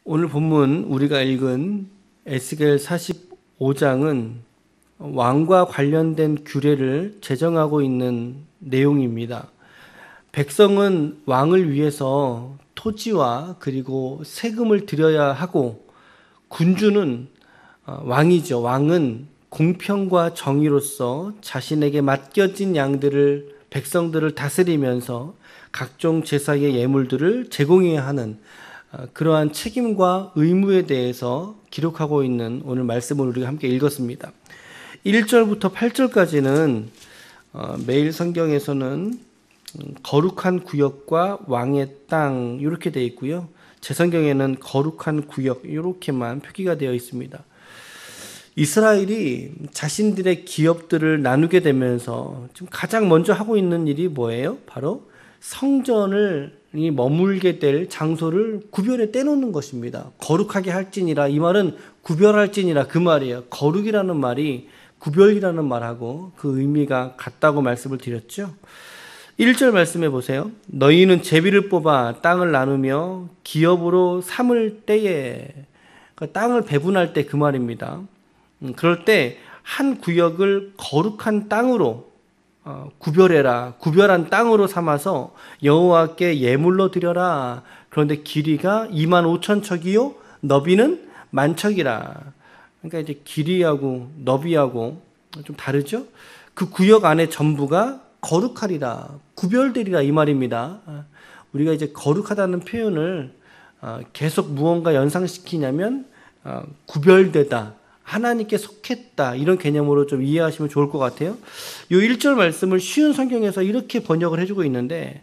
오늘 본문 우리가 읽은 에스겔 45장은 왕과 관련된 규례를 제정하고 있는 내용입니다. 백성은 왕을 위해서 토지와 그리고 세금을 드려야 하고, 군주는 왕이죠. 왕은 공평과 정의로서 자신에게 맡겨진 양들을, 백성들을 다스리면서 각종 제사의 예물들을 제공해야 하는 그러한 책임과 의무에 대해서 기록하고 있는 오늘 말씀을 우리가 함께 읽었습니다. 1절부터 8절까지는 매일 성경에서는 거룩한 구역과 왕의 땅 이렇게 되어 있고요. 제 성경에는 거룩한 구역 이렇게만 표기가 되어 있습니다. 이스라엘이 자신들의 기업들을 나누게 되면서 지금 가장 먼저 하고 있는 일이 뭐예요? 바로 성전을 머물게 될 장소를 구별해 떼놓는 것입니다. 거룩하게 할지니라, 이 말은 구별할지니라 그 말이에요. 거룩이라는 말이 구별이라는 말하고 그 의미가 같다고 말씀을 드렸죠. 1절 말씀해 보세요. 너희는 제비를 뽑아 땅을 나누며 기업으로 삼을 때에, 그러니까 땅을 배분할 때 그 말입니다. 그럴 때 한 구역을 거룩한 땅으로 구별해라. 구별한 땅으로 삼아서 여호와께 예물로 드려라. 그런데 길이가 25,000척이요 너비는 10,000척이라. 그러니까 이제 길이하고 너비하고 좀 다르죠. 그 구역 안에 전부가 거룩하리라, 구별되리라 이 말입니다. 우리가 이제 거룩하다는 표현을 계속 무언가 연상시키냐면 구별되다, 하나님께 속했다, 이런 개념으로 좀 이해하시면 좋을 것 같아요. 이 1절 말씀을 쉬운 성경에서 이렇게 번역을 해주고 있는데,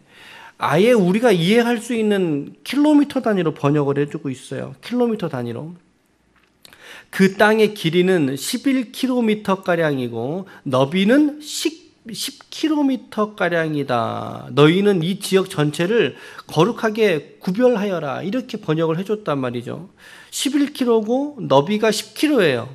아예 우리가 이해할 수 있는 킬로미터 단위로 번역을 해주고 있어요. 킬로미터 단위로. 그 땅의 길이는 11km가량이고 너비는 10km가량이다. 너희는 이 지역 전체를 거룩하게 구별하여라. 이렇게 번역을 해줬단 말이죠. 11km고 너비가 10km예요.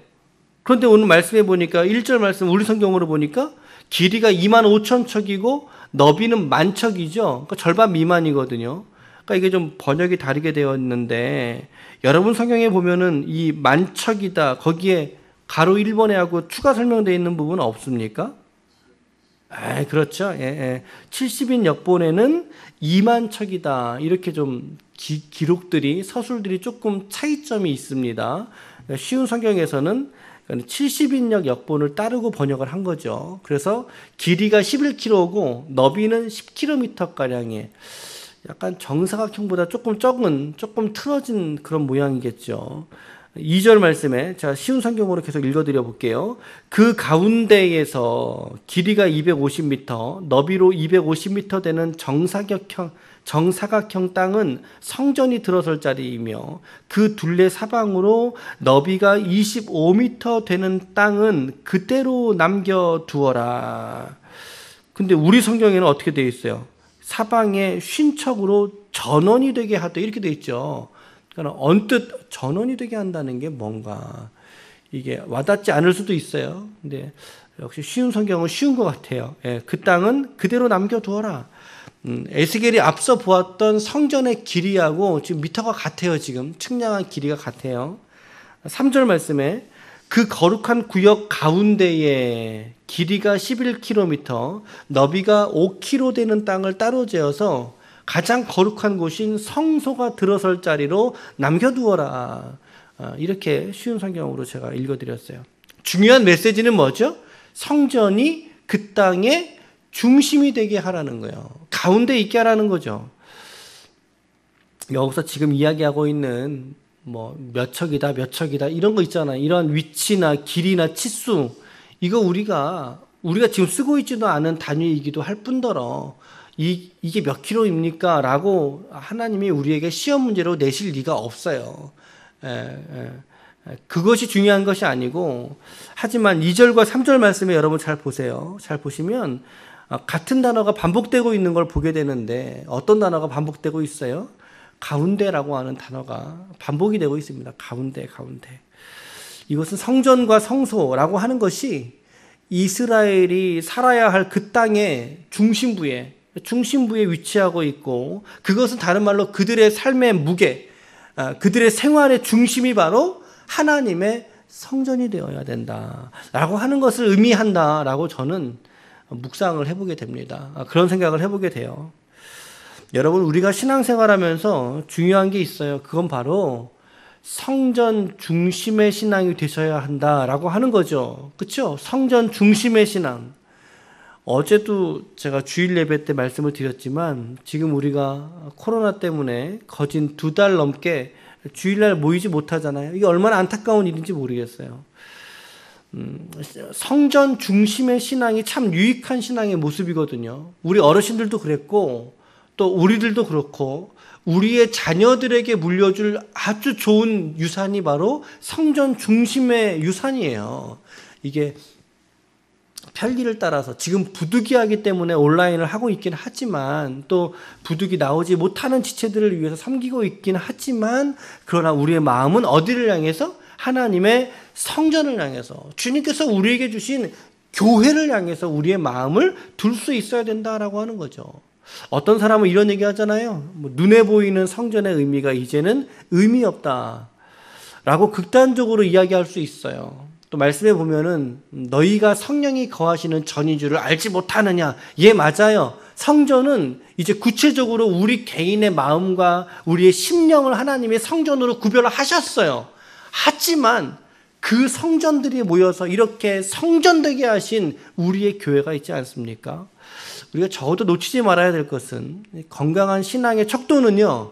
그런데 오늘 말씀해 보니까 1절 말씀 우리 성경으로 보니까 길이가 25,000척이고 너비는 10,000척이죠. 그러니까 절반 미만이거든요. 그러니까 이게 좀 번역이 다르게 되어 있는데, 여러분 성경에 보면은 이 10,000척이다 거기에 가로 1번에 하고 추가 설명되어 있는 부분은 없습니까? 그렇죠. 70인 역본에는 20,000척이다 이렇게 좀 기록들이, 서술들이 조금 차이점이 있습니다. 쉬운 성경에서는 70인역 역본을 따르고 번역을 한 거죠. 그래서 길이가 11km고 너비는 10km가량의 약간 정사각형보다 조금 적은, 조금 틀어진 그런 모양이겠죠. 2절 말씀에 제가 쉬운 성경으로 계속 읽어드려 볼게요. 그 가운데에서 길이가 250m, 너비로 250m 되는 정사각형 땅은 성전이 들어설 자리이며, 그 둘레 사방으로 너비가 25m 되는 땅은 그대로 남겨두어라. 근데 우리 성경에는 어떻게 되어 있어요? 사방에 쉰척으로 전원이 되게 하되 이렇게 되어 있죠. 그러니까 언뜻 전원이 되게 한다는 게 뭔가 이게 와닿지 않을 수도 있어요. 근데 역시 쉬운 성경은 쉬운 것 같아요. 그 땅은 그대로 남겨두어라. 에스겔이 앞서 보았던 성전의 길이하고 지금 미터가 같아요. 지금 측량한 길이가 같아요. 3절 말씀에 그 거룩한 구역 가운데에 길이가 11km, 너비가 5km 되는 땅을 따로 재어서 가장 거룩한 곳인 성소가 들어설 자리로 남겨두어라. 이렇게 쉬운 성경으로 제가 읽어드렸어요. 중요한 메시지는 뭐죠? 성전이 그 땅의 중심이 되게 하라는 거예요. 가운데 있게 하라는 거죠. 여기서 지금 이야기하고 있는 뭐 몇 척이다 이런 거 있잖아요. 이런 위치나 길이나 치수, 이거 우리가 지금 쓰고 있지도 않은 단위이기도 할 뿐더러 이게 몇 킬로입니까? 라고 하나님이 우리에게 시험 문제로 내실 리가 없어요. 그것이 중요한 것이 아니고, 하지만 2절과 3절 말씀에 여러분 잘 보세요. 잘 보시면 같은 단어가 반복되고 있는 걸 보게 되는데, 어떤 단어가 반복되고 있어요? 가운데라고 하는 단어가 반복이 되고 있습니다. 가운데. 이것은 성전과 성소라고 하는 것이 이스라엘이 살아야 할 그 땅의 중심부에 위치하고 있고, 그것은 다른 말로 그들의 삶의 무게, 그들의 생활의 중심이 바로 하나님의 성전이 되어야 된다라고 하는 것을 의미한다라고 저는 묵상을 해보게 됩니다. 그런 생각을 해보게 돼요. 여러분, 우리가 신앙생활하면서 중요한 게 있어요. 그건 바로 성전 중심의 신앙이 되셔야 한다라고 하는 거죠. 그렇죠? 성전 중심의 신앙. 어제도 제가 주일 예배 때 말씀을 드렸지만 지금 우리가 코로나 때문에 거진 2달 넘게 주일날 모이지 못하잖아요. 이게 얼마나 안타까운 일인지 모르겠어요. 성전 중심의 신앙이 참 유익한 신앙의 모습이거든요. 우리 어르신들도 그랬고 또 우리들도 그렇고 우리의 자녀들에게 물려줄 아주 좋은 유산이 바로 성전 중심의 유산이에요. 이게 편리를 따라서 지금 부득이하기 때문에 온라인을 하고 있긴 하지만 또 부득이 나오지 못하는 지체들을 위해서 섬기고 있긴 하지만 그러나 우리의 마음은 어디를 향해서? 하나님의 성전을 향해서 주님께서 우리에게 주신 교회를 향해서 우리의 마음을 둘 수 있어야 된다라고 하는 거죠. 어떤 사람은 이런 얘기 하잖아요. 눈에 보이는 성전의 의미가 이제는 의미 없다 라고 극단적으로 이야기할 수 있어요. 또 말씀해 보면은 너희가 성령이 거하시는 전인 줄을 알지 못하느냐. 예, 맞아요. 성전은 이제 구체적으로 우리 개인의 마음과 우리의 심령을 하나님의 성전으로 구별을 하셨어요. 하지만 그 성전들이 모여서 이렇게 성전되게 하신 우리의 교회가 있지 않습니까? 우리가 적어도 놓치지 말아야 될 것은 건강한 신앙의 척도는요,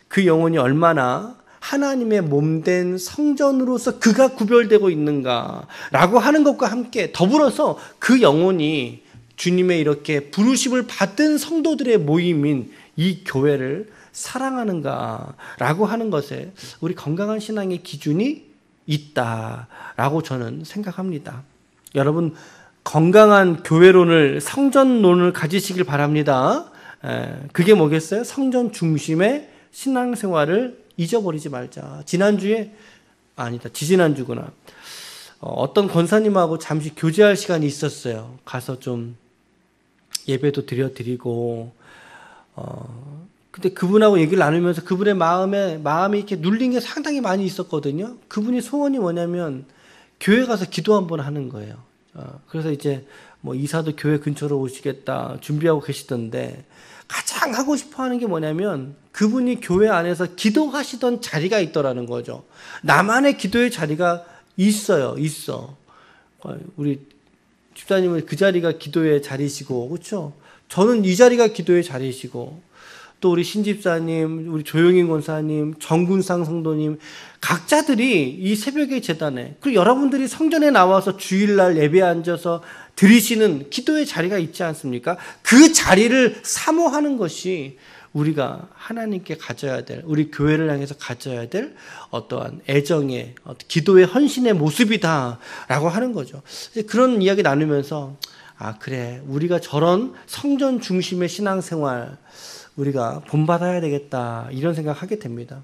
그 영혼이 얼마나 하나님의 몸된 성전으로서 그가 구별되고 있는가라고 하는 것과 함께 더불어서 그 영혼이 주님의 이렇게 부르심을 받은 성도들의 모임인 이 교회를 사랑하는가라고 하는 것에 우리 건강한 신앙의 기준이 있다라고 저는 생각합니다. 여러분, 건강한 교회론을, 성전론을 가지시길 바랍니다. 그게 뭐겠어요? 성전 중심의 신앙생활을 잊어버리지 말자. 지지난주구나. 어떤 권사님하고 잠시 교제할 시간이 있었어요. 가서 좀 예배도 드리고, 근데 그분하고 얘기를 나누면서 그분의 마음이 이렇게 눌린 게 상당히 많이 있었거든요. 그분이 소원이 뭐냐면 교회 가서 기도 한번 하는 거예요. 그래서 이제 뭐 이사도 교회 근처로 오시겠다 준비하고 계시던데 가장 하고 싶어 하는 게 뭐냐면 그분이 교회 안에서 기도하시던 자리가 있더라는 거죠. 나만의 기도의 자리가 있어. 우리 집사님은 그 자리가 기도의 자리시고, 그렇죠? 저는 이 자리가 기도의 자리시고, 또 우리 신집사님, 우리 조용인 권사님, 정군상 성도님, 각자들이 이 새벽의 제단에, 그리고 여러분들이 성전에 나와서 주일날 예배에 앉아서 드리시는 기도의 자리가 있지 않습니까? 그 자리를 사모하는 것이 우리가 하나님께 가져야 될, 우리 교회를 향해서 가져야 될 어떠한 애정의, 기도의 헌신의 모습이다라고 하는 거죠. 그런 이야기 나누면서 그래, 우리가 저런 성전 중심의 신앙생활 우리가 본받아야 되겠다 이런 생각하게 됩니다.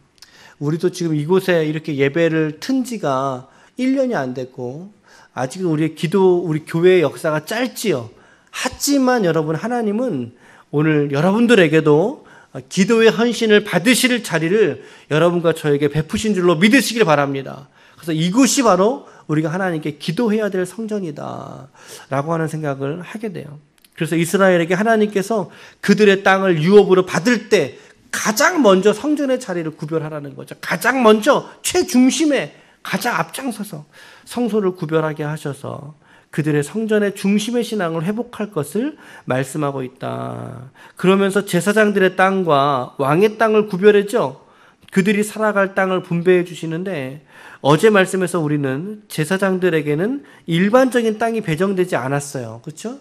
우리도 지금 이곳에 이렇게 예배를 튼 지가 1년이 안 됐고 아직은 우리 교회의 역사가 짧지요. 하지만 여러분, 하나님은 오늘 여러분들에게도 기도의 헌신을 받으실 자리를 여러분과 저에게 베푸신 줄로 믿으시길 바랍니다. 그래서 이곳이 바로 우리가 하나님께 기도해야 될 성전이다 라고 하는 생각을 하게 돼요. 그래서 이스라엘에게 하나님께서 그들의 땅을 유업으로 받을 때 가장 먼저 성전의 자리를 구별하라는 거죠. 가장 먼저 최중심에 가장 앞장서서 성소를 구별하게 하셔서 그들의 성전의 중심의 신앙을 회복할 것을 말씀하고 있다. 그러면서 제사장들의 땅과 왕의 땅을 구별했죠. 그들이 살아갈 땅을 분배해 주시는데 어제 말씀에서 우리는 제사장들에게는 일반적인 땅이 배정되지 않았어요. 그렇죠?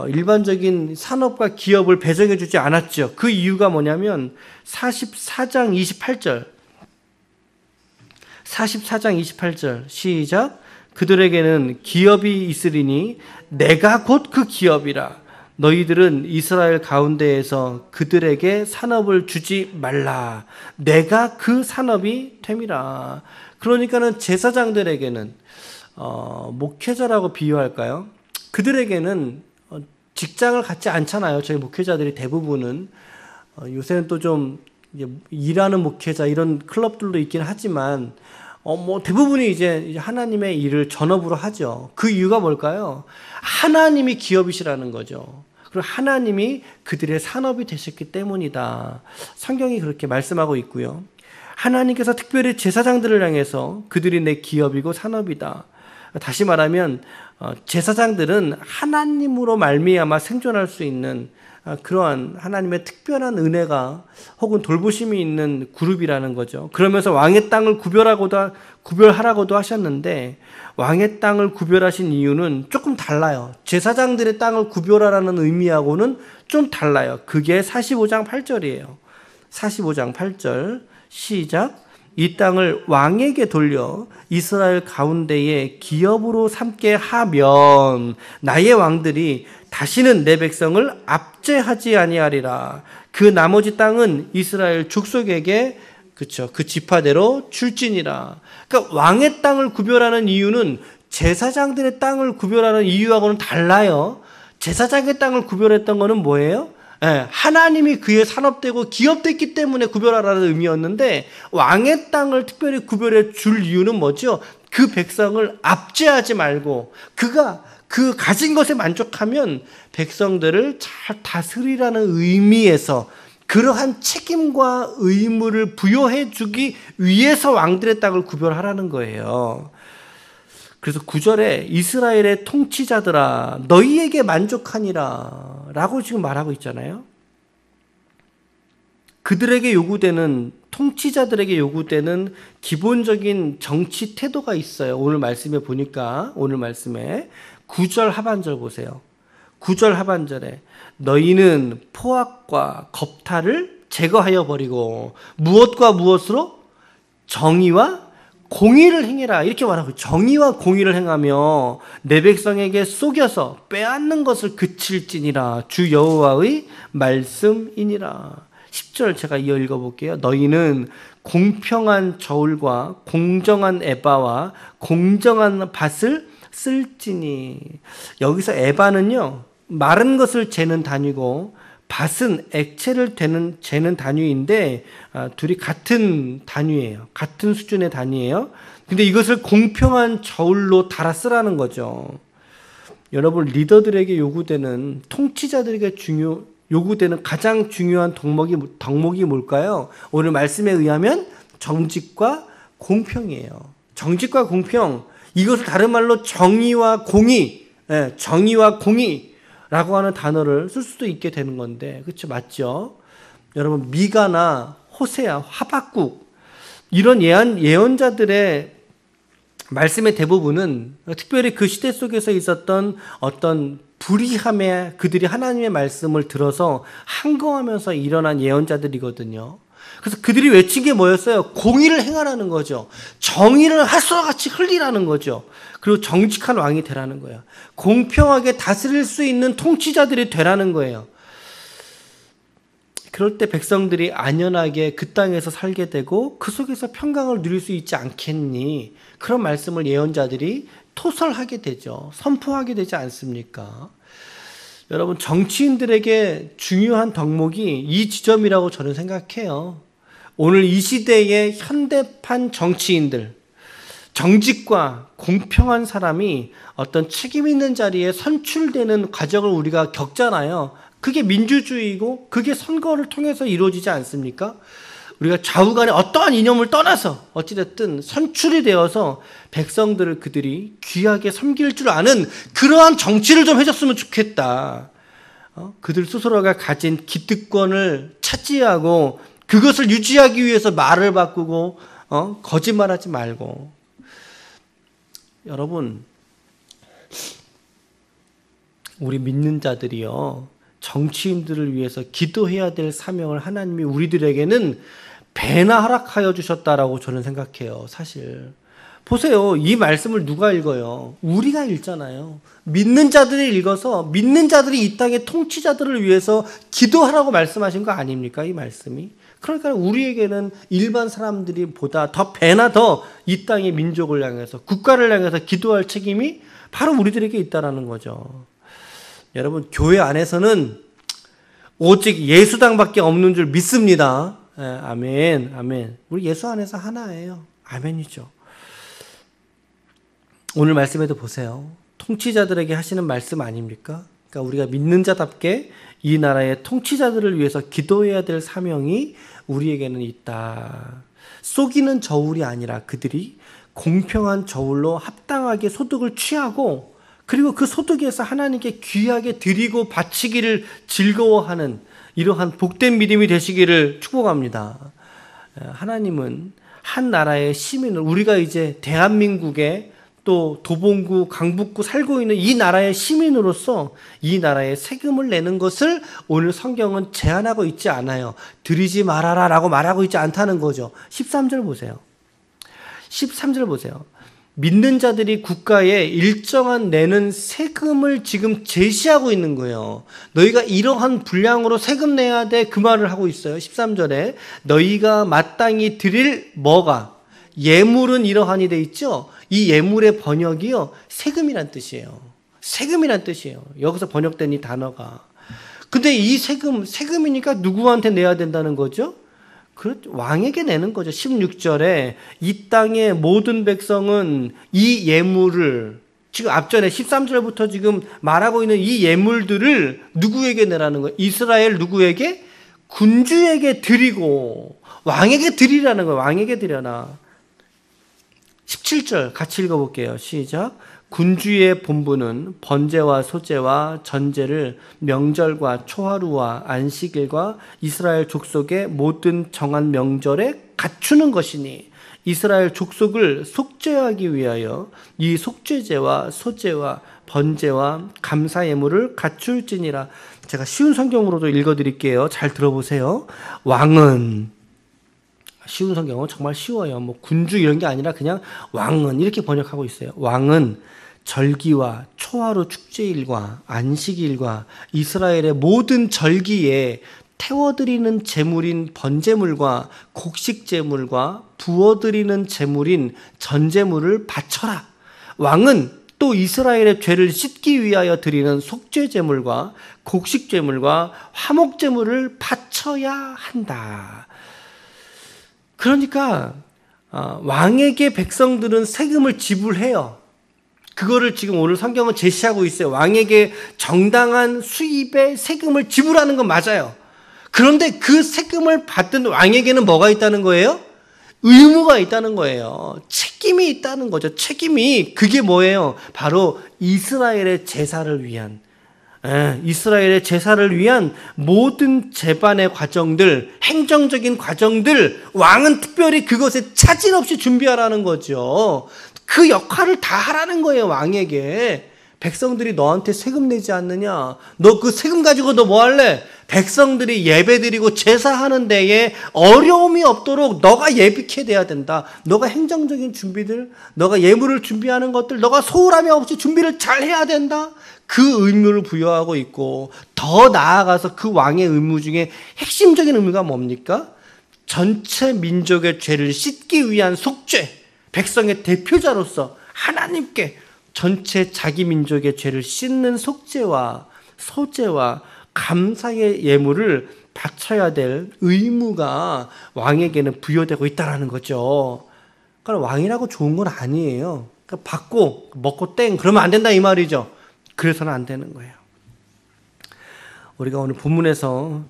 일반적인 산업과 기업을 배정해 주지 않았죠. 그 이유가 뭐냐면 44장 28절 시작. 그들에게는 기업이 있으리니 내가 곧 그 기업이라. 너희들은 이스라엘 가운데에서 그들에게 산업을 주지 말라. 내가 그 산업이 됨이라. 그러니까는 제사장들에게는 목회자라고 비유할까요? 그들에게는 직장을 갖지 않잖아요. 저희 목회자들이 대부분은 요새는 또 좀 이제 일하는 목회자 이런 클럽들도 있긴 하지만 뭐 대부분이 이제 하나님의 일을 전업으로 하죠. 그 이유가 뭘까요? 하나님이 기업이시라는 거죠. 그리고 하나님이 그들의 산업이 되셨기 때문이다. 성경이 그렇게 말씀하고 있고요. 하나님께서 특별히 제사장들을 향해서 그들이 내 기업이고 산업이다. 다시 말하면 제사장들은 하나님으로 말미암아 생존할 수 있는 그러한 하나님의 특별한 은혜가 혹은 돌보심이 있는 그룹이라는 거죠. 그러면서 왕의 땅을 구별하라고도 하셨는데 왕의 땅을 구별하신 이유는 조금 달라요. 제사장들의 땅을 구별하라는 의미하고는 좀 달라요. 그게 45장 8절이에요. 45장 8절 시작. 이 땅을 왕에게 돌려 이스라엘 가운데에 기업으로 삼게 하면 나의 왕들이 다시는 내 백성을 압제하지 아니하리라. 그 나머지 땅은 이스라엘 족속에게 그 지파대로 출진이라. 그러니까 왕의 땅을 구별하는 이유는 제사장들의 땅을 구별하는 이유하고는 달라요. 제사장의 땅을 구별했던 거는 뭐예요? 하나님이 그의 산업되고 기업됐기 때문에 구별하라는 의미였는데 왕의 땅을 특별히 구별해 줄 이유는 뭐죠? 그 백성을 압제하지 말고 그가 그 가진 것에 만족하면 백성들을 잘 다스리라는 의미에서 그러한 책임과 의무를 부여해 주기 위해서 왕들의 땅을 구별하라는 거예요. 그래서 9절에 이스라엘의 통치자들아 너희에게 만족하니라 라고 지금 말하고 있잖아요. 그들에게 요구되는 통치자들에게 요구되는 기본적인 정치 태도가 있어요. 오늘 말씀에 보니까 오늘 말씀에 9절 하반절 보세요. 9절 하반절에 너희는 포악과 겁탈을 제거하여 버리고 무엇과 무엇으로? 정의와 공의를 행해라 이렇게 말하고 정의와 공의를 행하며 내 백성에게 속여서 빼앗는 것을 그칠지니라 주 여호와의 말씀이니라. 10절 제가 이어 읽어볼게요. 너희는 공평한 저울과 공정한 에바와 공정한 밭을 쓸지니. 여기서 에바는요 마른 것을 재는 단위고 밭은 액체를 재는 단위인데 둘이 같은 단위예요. 같은 수준의 단위예요. 근데 이것을 공평한 저울로 달아 쓰라는 거죠. 여러분 리더들에게 요구되는 통치자들에게 요구되는 가장 중요한 덕목이 뭘까요? 오늘 말씀에 의하면 정직과 공평이에요. 정직과 공평 이것을 다른 말로 정의와 공의 정의와 공의 라고 하는 단어를 쓸 수도 있게 되는 건데 그렇죠? 맞죠? 여러분 미가나 호세아, 하박국 이런 예언자들의 말씀의 대부분은 특별히 그 시대 속에서 있었던 어떤 불의함에 그들이 하나님의 말씀을 들어서 항거하면서 일어난 예언자들이거든요. 그래서 그들이 외친 게 뭐였어요? 공의를 행하라는 거죠. 정의를 하수와 같이 흘리라는 거죠. 그리고 정직한 왕이 되라는 거예요. 공평하게 다스릴 수 있는 통치자들이 되라는 거예요. 그럴 때 백성들이 안연하게 그 땅에서 살게 되고 그 속에서 평강을 누릴 수 있지 않겠니? 그런 말씀을 예언자들이 토설하게 되죠. 선포하게 되지 않습니까? 여러분 정치인들에게 중요한 덕목이 이 지점이라고 저는 생각해요. 오늘 이 시대의 현대판 정치인들 정직과 공평한 사람이 어떤 책임 있는 자리에 선출되는 과정을 우리가 겪잖아요. 그게 민주주의고 그게 선거를 통해서 이루어지지 않습니까? 우리가 좌우간에 어떠한 이념을 떠나서 어찌됐든 선출이 되어서 백성들을 그들이 귀하게 섬길 줄 아는 그러한 정치를 좀 해줬으면 좋겠다. 그들 스스로가 가진 기득권을 차지하고 그것을 유지하기 위해서 말을 바꾸고 거짓말하지 말고. 여러분 우리 믿는 자들이요 정치인들을 위해서 기도해야 될 사명을 하나님이 우리들에게는 배나 허락하여 주셨다라고 저는 생각해요. 사실 보세요. 이 말씀을 누가 읽어요? 우리가 읽잖아요. 믿는 자들이 읽어서 믿는 자들이 이 땅의 통치자들을 위해서 기도하라고 말씀하신 거 아닙니까? 이 말씀이. 그러니까 우리에게는 일반 사람들이 보다 더 배나 더 이 땅의 민족을 향해서 국가를 향해서 기도할 책임이 바로 우리들에게 있다라는 거죠. 여러분 교회 안에서는 오직 예수당밖에 없는 줄 믿습니다. 예, 아멘, 아멘. 우리 예수 안에서 하나예요. 아멘이죠. 오늘 말씀에도 보세요. 통치자들에게 하시는 말씀 아닙니까? 그러니까 우리가 믿는 자답게 이 나라의 통치자들을 위해서 기도해야 될 사명이 우리에게는 있다. 속이는 저울이 아니라 그들이 공평한 저울로 합당하게 소득을 취하고 그리고 그 소득에서 하나님께 귀하게 드리고 바치기를 즐거워하는 이러한 복된 믿음이 되시기를 축복합니다. 하나님은 한 나라의 시민을 우리가 이제 대한민국의 또 도봉구, 강북구 살고 있는 이 나라의 시민으로서 이 나라에 세금을 내는 것을 오늘 성경은 제한하고 있지 않아요. 드리지 말아라 라고 말하고 있지 않다는 거죠. 13절 보세요. 13절 보세요. 믿는 자들이 국가에 일정한 내는 세금을 지금 제시하고 있는 거예요. 너희가 이러한 분량으로 세금 내야 돼. 그 말을 하고 있어요. 13절에 너희가 마땅히 드릴 뭐가 예물은 이러하니 돼 있죠. 이 예물의 번역이요 세금이란 뜻이에요. 세금이란 뜻이에요. 여기서 번역된 이 단어가. 근데 이 세금이니까 누구한테 내야 된다는 거죠? 왕에게 내는 거죠. 16절에 이 땅의 모든 백성은 이 예물을 지금 앞전에 13절부터 지금 말하고 있는 이 예물들을 누구에게 내라는 거예요? 이스라엘 누구에게? 군주에게 드리고 왕에게 드리라는 거예요. 왕에게 드려라. 17절 같이 읽어볼게요. 시작. 군주의 본분은 번제와 소제와 전제를 명절과 초하루와 안식일과 이스라엘 족속의 모든 정한 명절에 갖추는 것이니 이스라엘 족속을 속죄하기 위하여 이 속죄제와 소제와 번제와 감사 예물을 갖출지니라. 제가 쉬운 성경으로도 읽어드릴게요. 잘 들어보세요. 왕은 쉬운 성경은 정말 쉬워요. 뭐 군주 이런 게 아니라 그냥 왕은 이렇게 번역하고 있어요. 왕은 절기와 초하루 축제일과 안식일과 이스라엘의 모든 절기에 태워드리는 제물인 번제물과 곡식제물과 부어드리는 제물인 전제물을 바쳐라. 왕은 또 이스라엘의 죄를 씻기 위하여 드리는 속죄제물과 곡식제물과 화목제물을 바쳐야 한다. 그러니까 왕에게 백성들은 세금을 지불해요. 그거를 지금 오늘 성경은 제시하고 있어요. 왕에게 정당한 수입의 세금을 지불하는 건 맞아요. 그런데 그 세금을 받던 왕에게는 뭐가 있다는 거예요? 의무가 있다는 거예요. 책임이 있다는 거죠. 책임이 그게 뭐예요? 바로 이스라엘의 제사를 위한 모든 제반의 과정들, 행정적인 과정들 왕은 특별히 그것에 차질 없이 준비하라는 거죠. 그 역할을 다 하라는 거예요. 왕에게. 백성들이 너한테 세금 내지 않느냐? 너 그 세금 가지고 너 뭐 할래? 백성들이 예배드리고 제사하는 데에 어려움이 없도록 너가 예비해야 된다. 너가 행정적인 준비들, 너가 예물을 준비하는 것들, 너가 소홀함이 없이 준비를 잘 해야 된다. 그 의무를 부여하고 있고 더 나아가서 그 왕의 의무 중에 핵심적인 의무가 뭡니까? 전체 민족의 죄를 씻기 위한 속죄. 백성의 대표자로서 하나님께 전체 자기 민족의 죄를 씻는 속죄와 소제와 감사의 예물을 바쳐야 될 의무가 왕에게는 부여되고 있다는 거죠. 그러니까 왕이라고 좋은 건 아니에요. 그러니까 받고 먹고 땡 그러면 안 된다 이 말이죠. 그래서는 안 되는 거예요. 우리가 오늘 본문에서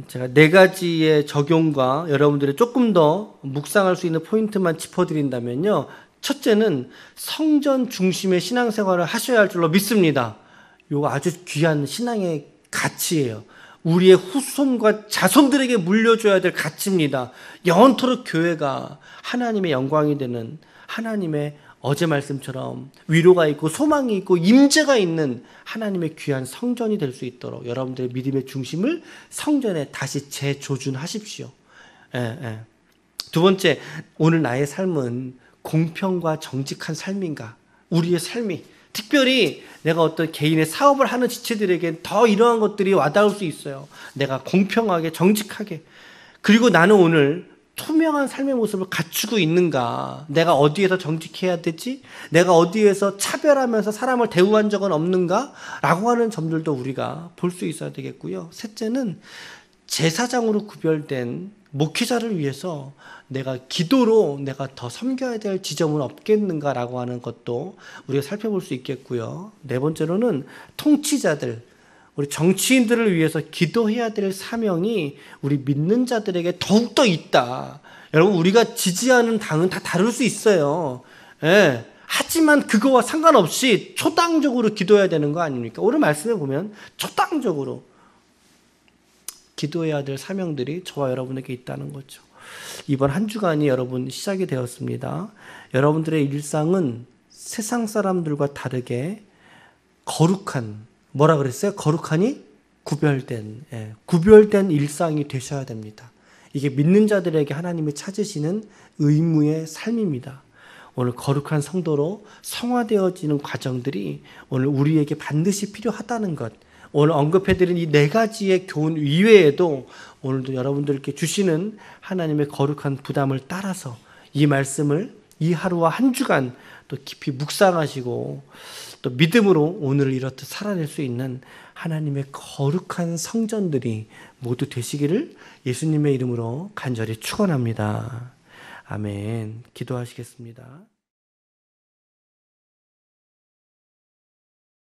제가 4가지의 적용과 여러분들이 조금 더 묵상할 수 있는 포인트만 짚어드린다면요. 첫째는 성전 중심의 신앙생활을 하셔야 할 줄로 믿습니다. 이거 아주 귀한 신앙의 가치예요. 우리의 후손과 자손들에게 물려줘야 될 가치입니다. 영원토록 교회가 하나님의 영광이 되는 하나님의 어제 말씀처럼 위로가 있고 소망이 있고 임재가 있는 하나님의 귀한 성전이 될 수 있도록 여러분들의 믿음의 중심을 성전에 다시 재조준하십시오. 두 번째, 오늘 나의 삶은 공평과 정직한 삶인가? 우리의 삶이 특별히 내가 어떤 개인의 사업을 하는 지체들에게 더 이러한 것들이 와닿을 수 있어요. 내가 공평하게 정직하게 그리고 나는 오늘 투명한 삶의 모습을 갖추고 있는가? 내가 어디에서 정직해야 되지? 내가 어디에서 차별하면서 사람을 대우한 적은 없는가? 라고 하는 점들도 우리가 볼 수 있어야 되겠고요. 셋째는 제사장으로 구별된 목회자를 위해서 내가 기도로 내가 더 섬겨야 될 지점은 없겠는가라고 하는 것도 우리가 살펴볼 수 있겠고요. 네 번째로는 통치자들, 우리 정치인들을 위해서 기도해야 될 사명이 우리 믿는 자들에게 더욱더 있다. 여러분, 우리가 지지하는 당은 다 다를 수 있어요. 예. 하지만 그거와 상관없이 초당적으로 기도해야 되는 거 아닙니까? 오늘 말씀에 보면 초당적으로 기도해야 될 사명들이 저와 여러분에게 있다는 거죠. 이번 한 주간이 여러분 시작이 되었습니다. 여러분들의 일상은 세상 사람들과 다르게 거룩한, 뭐라 그랬어요? 거룩하니 구별된 일상이 되셔야 됩니다. 이게 믿는 자들에게 하나님이 찾으시는 의무의 삶입니다. 오늘 거룩한 성도로 성화되어지는 과정들이 오늘 우리에게 반드시 필요하다는 것, 오늘 언급해드린 이 네 가지의 교훈 이외에도 오늘도 여러분들께 주시는 하나님의 거룩한 부담을 따라서 이 말씀을 이 하루와 한 주간 또 깊이 묵상하시고 또 믿음으로 오늘을 이렇듯 살아낼 수 있는 하나님의 거룩한 성전들이 모두 되시기를 예수님의 이름으로 간절히 축원합니다. 아멘. 기도하시겠습니다.